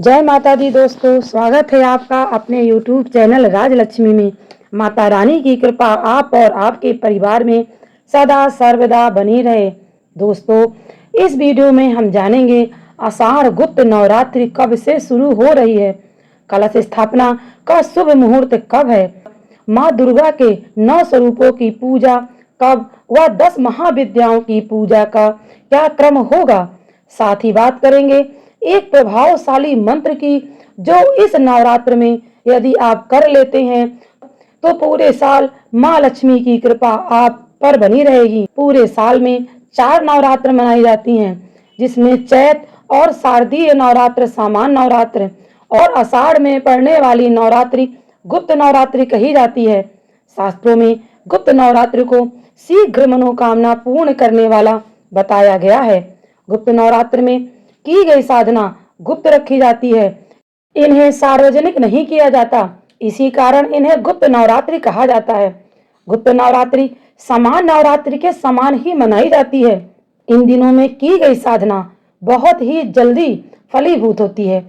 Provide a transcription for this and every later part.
जय माता दी दोस्तों, स्वागत है आपका अपने YouTube चैनल राजलक्ष्मी में। माता रानी की कृपा आप और आपके परिवार में सदा सर्वदा बनी रहे। दोस्तों, इस वीडियो में हम जानेंगे आषाढ़ गुप्त नवरात्रि कब से शुरू हो रही है, कलश स्थापना का शुभ मुहूर्त कब है, माँ दुर्गा के 9 स्वरूपों की पूजा कब व 10 महाविद्याओं की पूजा का क्या क्रम होगा। साथ ही बात करेंगे एक प्रभावशाली मंत्र की, जो इस नवरात्र में यदि आप कर लेते हैं तो पूरे साल माँ लक्ष्मी की कृपा आप पर बनी रहेगी। पूरे साल में 4 नवरात्र मनाई जाती हैं, जिसमें चैत और शारदीय नवरात्र सामान्य नवरात्र और आषाढ़ में पड़ने वाली नवरात्रि गुप्त नवरात्रि कही जाती है। शास्त्रों में गुप्त नवरात्रि को शीघ्र मनोकामना पूर्ण करने वाला बताया गया है। गुप्त नवरात्र में की गई साधना गुप्त रखी जाती है, इन्हें सार्वजनिक नहीं किया जाता, इसी कारण इन्हें गुप्त नवरात्रि कहा जाता है। गुप्त नवरात्रि समान नवरात्रि के समान ही मनाई जाती है। इन दिनों में की गई साधना बहुत ही जल्दी फलीभूत होती है,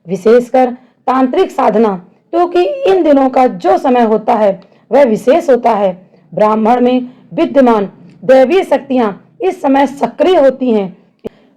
विशेषकर तांत्रिक साधना, क्योंकि इन दिनों का जो समय होता है वह विशेष होता है। ब्राह्मण में विद्यमान दैवीय शक्तियां इस समय सक्रिय होती हैं।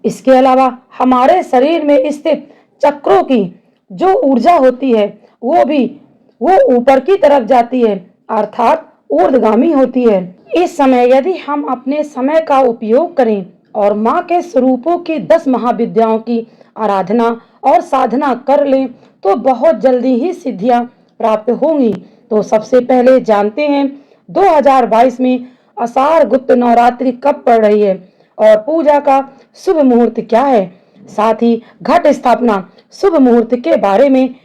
इसके अलावा हमारे शरीर में स्थित चक्रों की जो ऊर्जा होती है वो ऊपर की तरफ जाती है, अर्थात ऊर्ध्वगामी होती है। इस समय यदि हम अपने समय का उपयोग करें और माँ के स्वरूपों की 10 महाविद्याओं की आराधना और साधना कर लें तो बहुत जल्दी ही सिद्धियां प्राप्त होंगी। तो सबसे पहले जानते हैं 2022 में आषाढ़ गुप्त नवरात्रि कब पड़ रही है और पूजा का शुभ मुहूर्त क्या है। साथ ही घट स्थापना शुभ मुहूर्त के बारे में।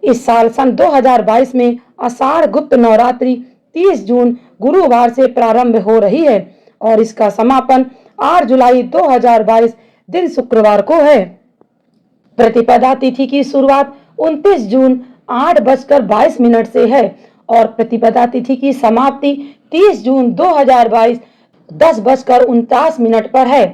इस साल सन 2022 में आषाढ़ गुप्त नवरात्रि 30 जून गुरुवार से प्रारंभ हो रही है और इसका समापन 8 जुलाई 2022 दिन शुक्रवार को है। प्रतिपदा तिथि की शुरुआत 29 जून 8:22 से है और प्रतिपदा तिथि की समाप्ति 30 जून 2022 10:49 पर है।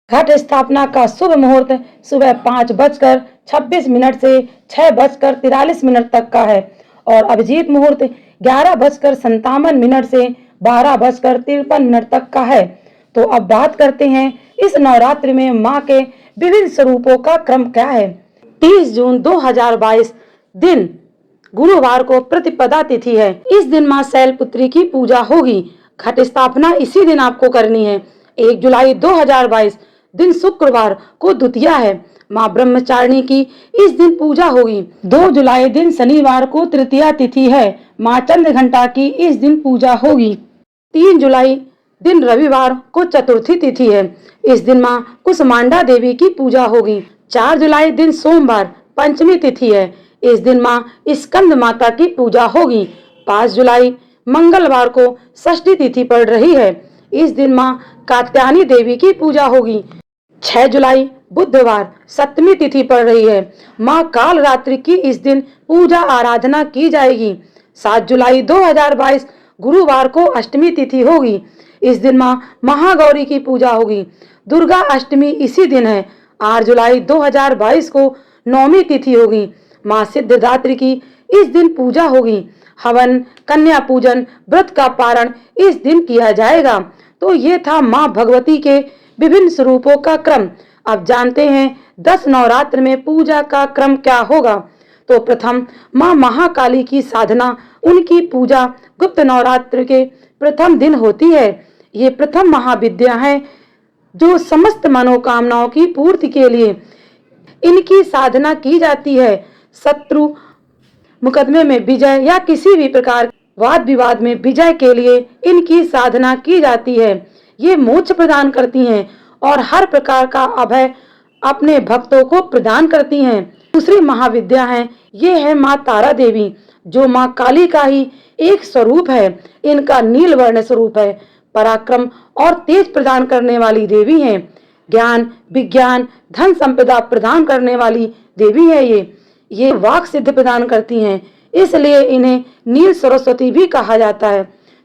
घट स्थापना का शुभ मुहूर्त सुबह 5:26 से 6:43 तक का है और अभिजीत मुहूर्त 11:57 से 12:53 तक का है। तो अब बात करते हैं इस नवरात्रि में माँ के विभिन्न स्वरूपों का क्रम क्या है। 30 जून 2022 दिन गुरुवार को प्रतिपदा तिथि है। इस दिन माँ शैलपुत्री की पूजा होगी। घट स्थापना इसी दिन आपको करनी है। 1 जुलाई 2022 दिन शुक्रवार को द्वितीया है। माँ ब्रह्मचारिणी की इस दिन पूजा होगी। 2 जुलाई दिन शनिवार को तृतीया तिथि है। माँ चंद्रघंटा की इस दिन पूजा होगी। 3 जुलाई दिन रविवार को चतुर्थी तिथि है। इस दिन माँ कुसमांडा देवी की पूजा होगी। 4 जुलाई दिन सोमवार पंचमी तिथि है। इस दिन माँ स्कंद माता की पूजा होगी। 5 जुलाई मंगलवार को षष्ठी तिथि पड़ रही है। इस दिन माँ कात्यायनी देवी की पूजा होगी। 6 जुलाई बुधवार सप्तमी तिथि पड़ रही है। माँ काल रात्रि की इस दिन पूजा आराधना की जाएगी। 7 जुलाई 2022 गुरुवार को अष्टमी तिथि होगी। इस दिन माँ महागौरी की पूजा होगी। दुर्गा अष्टमी इसी दिन है। 8 जुलाई 2022 को नौमी तिथि होगी। माँ सिद्धदात्री की इस दिन पूजा होगी। हवन, कन्या पूजन, व्रत का पारण इस दिन किया जाएगा। तो ये था माँ भगवती के विभिन्न स्वरूपों का क्रम। अब जानते हैं 10 नवरात्र में पूजा का क्रम क्या होगा। तो प्रथम माँ महाकाली की साधना, उनकी पूजा गुप्त नवरात्र के प्रथम दिन होती है। ये प्रथम महाविद्या है जो समस्त मनोकामनाओं की पूर्ति के लिए इनकी साधना की जाती है। शत्रु मुकदमे में विजय या किसी भी प्रकार वाद विवाद में विजय के लिए इनकी साधना की जाती है। ये मोक्ष प्रदान करती हैं और हर प्रकार का अभय अपने भक्तों को प्रदान करती हैं। दूसरी महाविद्या है, ये है माँ तारा देवी, जो माँ काली का ही एक स्वरूप है। इनका नील वर्ण स्वरूप है। पराक्रम और तेज प्रदान करने वाली देवी हैं। ज्ञान, विज्ञान, धन संपदा प्रदान करने वाली देवी है। ये वाक सिद्ध प्रदान करती हैं, इसलिए इन्हें नील सरस्वती भी कहा जाता है।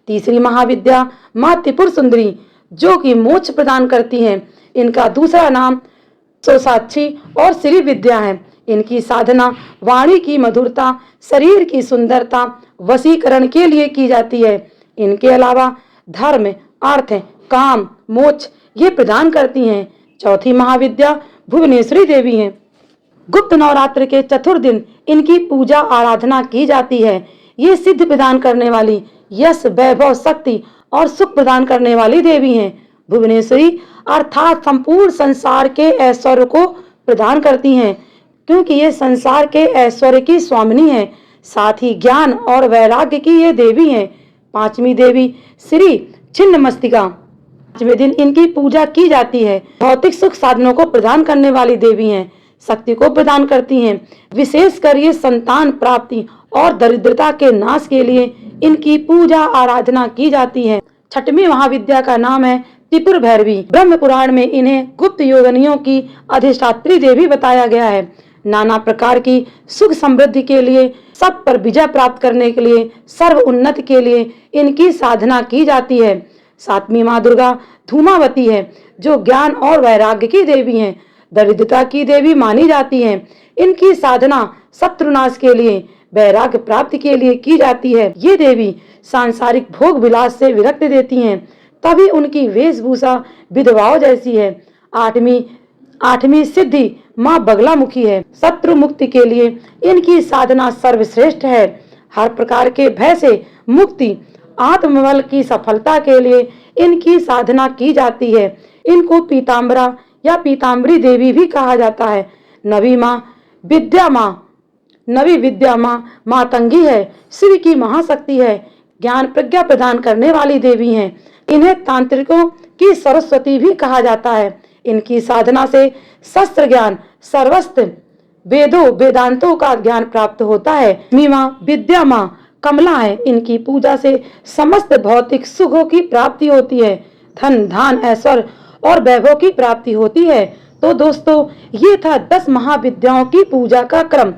तीसरी महाविद्या माँ त्रिपुर सुंदरी, जो कि मोक्ष प्रदान करती हैं। इनका दूसरा नाम सोसाक्षी और श्री विद्या है। इनकी साधना वाणी की मधुरता, शरीर की सुंदरता, वशीकरण के लिए की जाती है। इनके अलावा धर्म, अर्थ, काम, मोक्ष ये प्रदान करती हैं। चौथी महाविद्या भुवनेश्वरी देवी हैं। गुप्त नवरात्र के चतुर्थ दिन इनकी पूजा आराधना की जाती है। ये सिद्ध प्रदान करने वाली, यश, वैभव, शक्ति और सुख प्रदान करने वाली देवी हैं। भुवनेश्वरी अर्थात संपूर्ण संसार के ऐश्वर्य को प्रदान करती हैं, क्योंकि ये संसार के ऐश्वर्य की स्वामिनी है। साथ ही ज्ञान और वैराग्य की ये देवी हैं। पांचवी देवी श्री छिन्नमस्तिका, पांचवें दिन इनकी पूजा की जाती है। भौतिक सुख साधनों को प्रदान करने वाली देवी हैं, शक्ति को प्रदान करती हैं। विशेषकर ये संतान प्राप्ति और दरिद्रता के नाश के लिए इनकी पूजा आराधना की जाती है। छठवीं महाविद्या का नाम है त्रिपुर भैरवी। ब्रह्म पुराण में इन्हें गुप्त योगिनियों की अधिष्ठात्री देवी बताया गया है। नाना प्रकार की सुख समृद्धि के लिए, सब पर विजय प्राप्त करने के लिए, सर्व उन्नति के लिए इनकी साधना की जाती है। सातवीं माँ दुर्गा धूमावती है, जो ज्ञान और वैराग्य की देवी हैं, दरिद्रता की देवी मानी जाती हैं। इनकी साधना शत्रुनाश के लिए, वैराग्य प्राप्ति के लिए की जाती है। ये देवी सांसारिक भोग विलास से विरक्त देती हैं, तभी उनकी वेशभूषा विधवाओं जैसी है। आठवीं सिद्धि माँ बगलामुखी है। शत्रु मुक्ति के लिए इनकी साधना सर्वश्रेष्ठ है। हर प्रकार के भय से मुक्ति, आत्मबल की सफलता के लिए इनकी साधना की जाती है। इनको पीताम्बरा या पीताम्बरी देवी भी कहा जाता है। नवी विद्या माँ मातंगी है, शिव की महाशक्ति है, ज्ञान प्रज्ञा प्रदान करने वाली देवी हैं। इन्हें तांत्रिकों की सरस्वती भी कहा जाता है। इनकी साधना से शस्त्र ज्ञान, सर्वस्त्र वेदों वेदांतों का ज्ञान प्राप्त होता है। मीमा विद्या माँ कमला है। इनकी पूजा से समस्त भौतिक सुखों की प्राप्ति होती है। धन, धान, ऐश्वर्य और वैभव की प्राप्ति होती है। तो दोस्तों, ये था 10 महाविद्याओं की पूजा का क्रम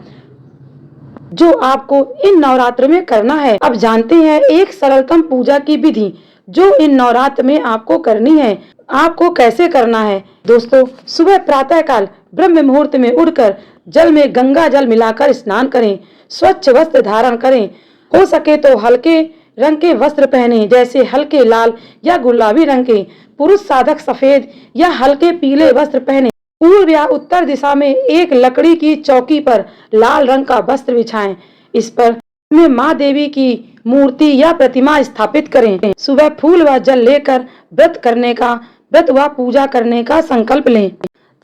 जो आपको इन नवरात्र में करना है। अब जानते हैं एक सरलतम पूजा की विधि जो इन नवरात्र में आपको करनी है। आपको कैसे करना है? दोस्तों, सुबह प्रातः काल ब्रह्म मुहूर्त में उठकर जल में गंगा जल मिलाकर स्नान करें। स्वच्छ वस्त्र धारण करें। हो सके तो हल्के रंग के वस्त्र पहने, जैसे हल्के लाल या गुलाबी रंग के। पुरुष साधक सफेद या हल्के पीले वस्त्र पहने। पूर्व या उत्तर दिशा में एक लकड़ी की चौकी पर लाल रंग का वस्त्र बिछाएं। इस पर में माँ देवी की मूर्ति या प्रतिमा स्थापित करें। सुबह फूल व जल लेकर व्रत व पूजा करने का संकल्प लें।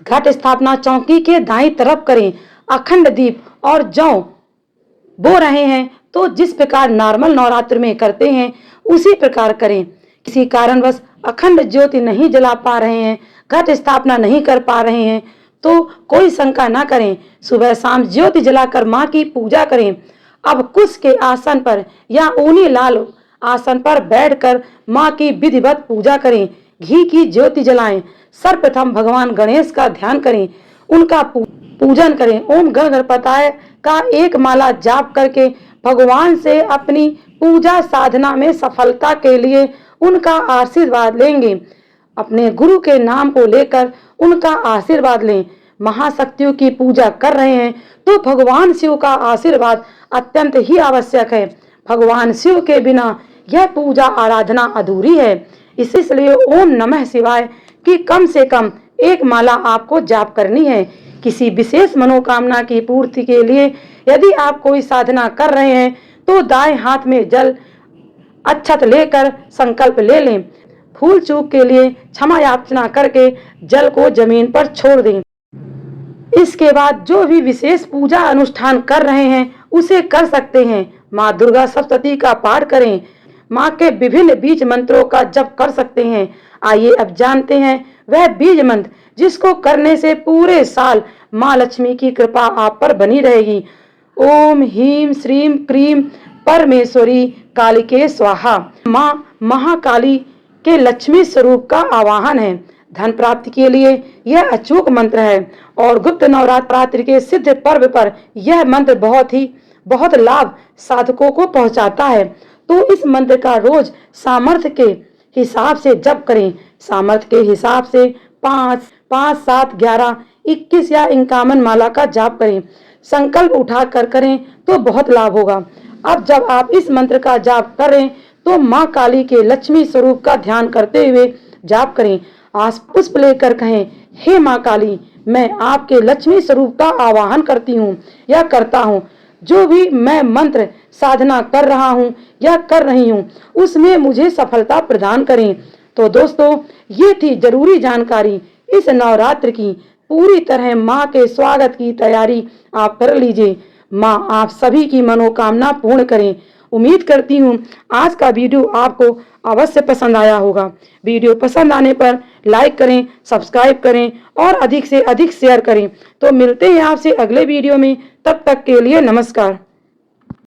घट स्थापना चौकी के दाईं तरफ करें। अखंड दीप और जौ बो रहे हैं तो जिस प्रकार नॉर्मल नवरात्र में करते हैं उसी प्रकार करें। किसी कारणवश अखंड ज्योति नहीं जला पा रहे हैं, घट स्थापना नहीं कर पा रहे हैं तो कोई शंका ना करें। सुबह शाम ज्योति जलाकर माँ की पूजा करें। अब कुश के आसन पर या ऊनी लाल आसन पर बैठकर माँ की विधिवत पूजा करें। घी की ज्योति जलाएं। सर्वप्रथम भगवान गणेश का ध्यान करें, उनका पूजन करें। ओम गण गणपताय का एक माला जाप करके भगवान से अपनी पूजा साधना में सफलता के लिए उनका आशीर्वाद लेंगे। अपने गुरु के नाम को लेकर उनका आशीर्वाद लें। महाशक्तियों की पूजा कर रहे हैं तो भगवान शिव का आशीर्वाद अत्यंत ही आवश्यक है। भगवान शिव के बिना यह पूजा आराधना अधूरी है। इसलिए ओम नमः शिवाय की कम से कम एक माला आपको जाप करनी है। किसी विशेष मनोकामना की पूर्ति के लिए यदि आप कोई साधना कर रहे हैं तो दाएं हाथ में जल अक्षत लेकर संकल्प ले लें। भूल चूक के लिए क्षमा याचना करके जल को जमीन पर छोड़ दें। इसके बाद जो भी विशेष पूजा अनुष्ठान कर रहे हैं उसे कर सकते हैं। माँ दुर्गा सप्तशती का पाठ करें। माँ के विभिन्न बीज मंत्रों का जप कर सकते हैं। आइए अब जानते हैं वह बीज मंत्र जिसको करने से पूरे साल माँ लक्ष्मी की कृपा आप पर बनी रहेगी। ओम ह्रीं श्रीं क्रीं परमेश्वरी कालिके स्वाहा। माँ महाकाली के लक्ष्मी स्वरूप का आवाहन है। धन प्राप्ति के लिए यह अचूक मंत्र है और गुप्त नवरात्र के सिद्ध पर्व पर यह मंत्र बहुत लाभ साधकों को पहुंचाता है। तो इस मंत्र का रोज सामर्थ्य के हिसाब से जप करें। सामर्थ्य के हिसाब से 5, 5, 7, 11 21 या 51 माला का जाप करें। संकल्प उठा कर करें तो बहुत लाभ होगा। अब जब आप इस मंत्र का जाप करें तो माँ काली के लक्ष्मी स्वरूप का ध्यान करते हुए जाप करें। आज पुष्प लेकर कहें, हे माँ काली, मैं आपके लक्ष्मी स्वरूप का आवाहन करती हूँ या करता हूँ। जो भी मैं मंत्र साधना कर रहा हूँ या कर रही हूँ उसमें मुझे सफलता प्रदान करें। तो दोस्तों, ये थी जरूरी जानकारी इस नवरात्र की। पूरी तरह माँ के स्वागत की तैयारी आप कर लीजिए। माँ आप सभी की मनोकामना पूर्ण करें। उम्मीद करती हूँ आज का वीडियो आपको अवश्य पसंद आया होगा। वीडियो पसंद आने पर लाइक करें, सब्सक्राइब करें और अधिक से अधिक शेयर करें। तो मिलते हैं आपसे अगले वीडियो में। तब तक के लिए नमस्कार।